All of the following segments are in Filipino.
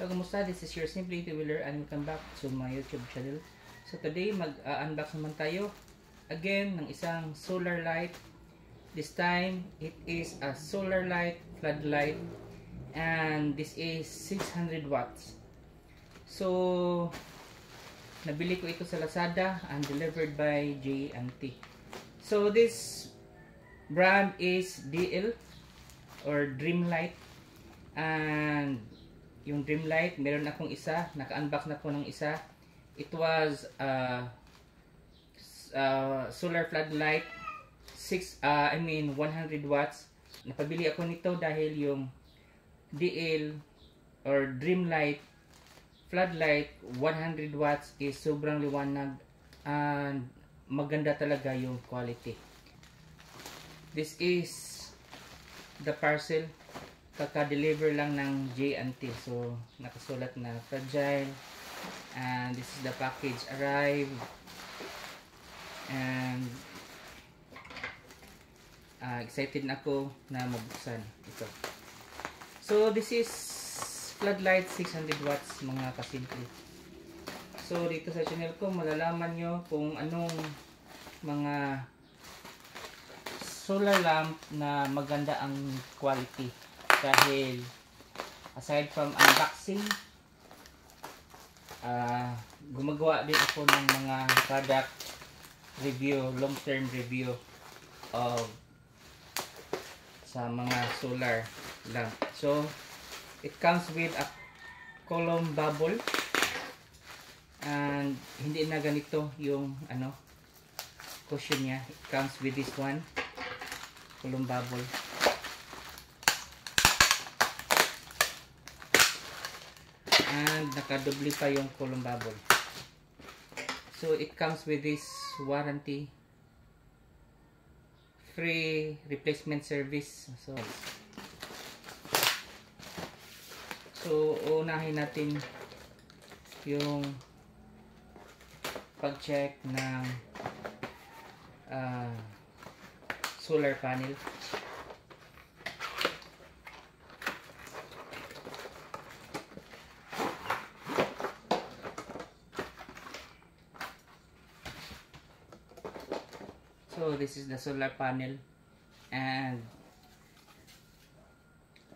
Hello, kumusta? This is your Simply Two-Wheeler and welcome back to my YouTube channel. So today, mag-unbox naman tayo again ng isang solar light. This time, it is a solar light floodlight and this is 600 watts. So, nabili ko ito sa Lazada and delivered by J&T. So, this brand is DL or Dreamlight, and yung Dreamlight, meron akong isa, naka-unbox na po ng isa. It was solar floodlight 100 watts. Napabili ako nito dahil yung DL or Dreamlight floodlight 100 watts is sobrang liwanag and maganda talaga yung quality. This is the parcel, kaka-deliver lang ng J&T. So, nakasulat na fragile. And this is the package arrived. And excited na ako na mabuksan ito. So, this is floodlight 600 watts mga kasimple. So, dito sa channel ko, malalaman nyo kung anong mga solar lamp na maganda ang quality. Dahil aside from unboxing, gumagawa din ako ng mga product review, long-term review of sa mga solar lamp. So, it comes with a column bubble and hindi na ganito yung cushion niya. It comes with this one, column bubble. And nakadoble pa yung column bubble. So it comes with this warranty, free replacement service. So unahin natin yung pag-check ng solar panel. So this is the solar panel and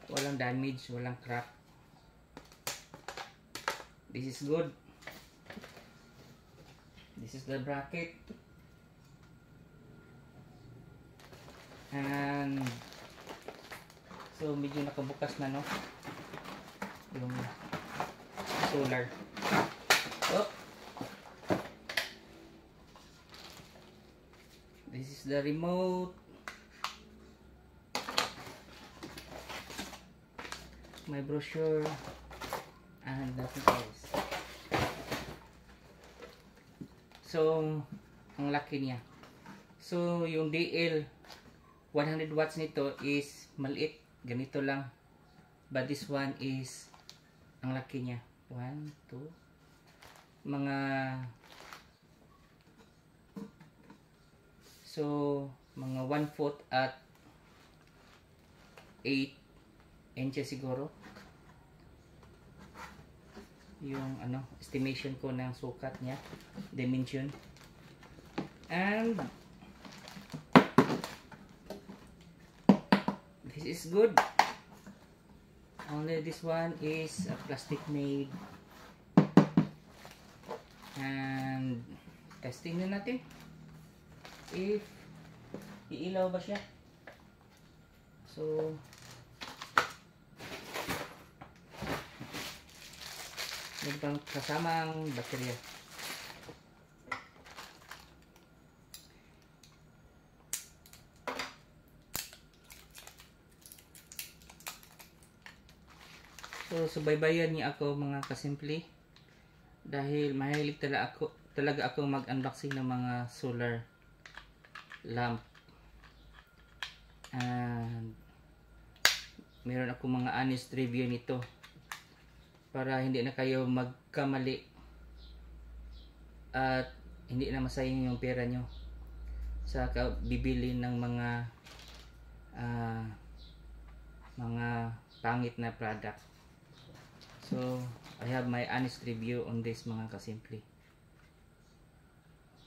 walang damage, walang crack. This is good. This is the bracket. And so medyo nakabukas na yung solar. Oh. This is the remote. My brochure and nothing else. So, ang laki niya. So, yung DL 100 watts nito is maliit, ganito lang. But this one is ang laki niya. 1, 2 mga so, mga 1 foot at 8 inches siguro. Yung estimation ko ng sukat niya, dimension. And this is good. Only this one is a plastic made. And testing na natin if iilaw ba siya. So meron pang kasamang baterya. So subaybayan niya ako mga kasimple dahil mahilig talaga ako mag-unboxing ng mga solar lamp. And meron ako mga honest review nito para hindi na kayo magkamali at hindi na masayang yung pera nyo sa bibili ng mga pangit na product. So I have my honest review on this mga kasimple.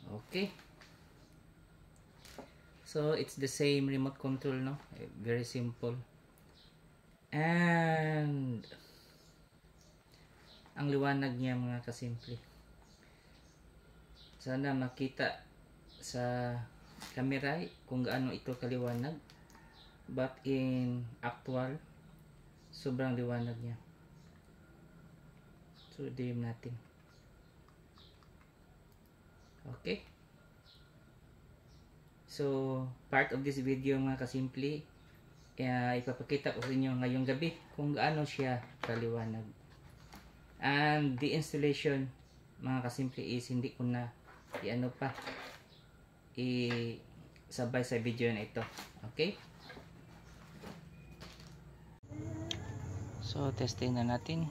Okay, so it's the same remote control, no? Very simple. And ang liwanag niya mga kasimple, sana makita sa camera kung gaano ito kaliwanag, but in actual sobrang liwanag niya. So dim natin. Okay, so part of this video mga kasimple, ipapakita ko sa inyo ngayong gabi kung gaano siya kaliwanag. And the installation mga kasimple is hindi ko na sabay sa video na ito. Okay, so testing na natin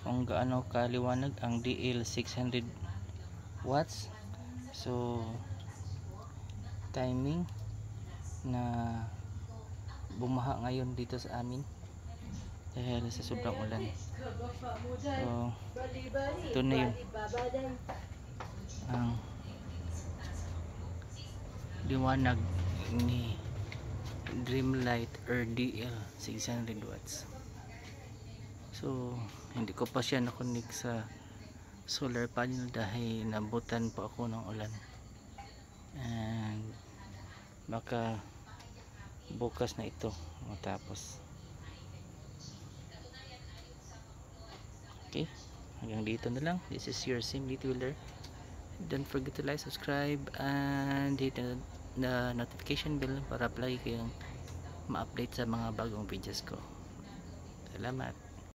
kung gaano kaliwanag ang DL 600 watts. So timing na bumaha ngayon dito sa amin dahil sa sobrang ulan. So ito na yun ang liwanag ni Dreamlight DL 600 watts. So hindi ko pa siya nakunik sa solar panel dahil nabutan pa ako ng ulan, and baka bukas na ito matapos. Okay, hanggang dito na lang. This is your Sim Litwiller. Don't forget to like, subscribe, and hit the notification bell para palagi kayong ma-update sa mga bagong videos ko. Salamat.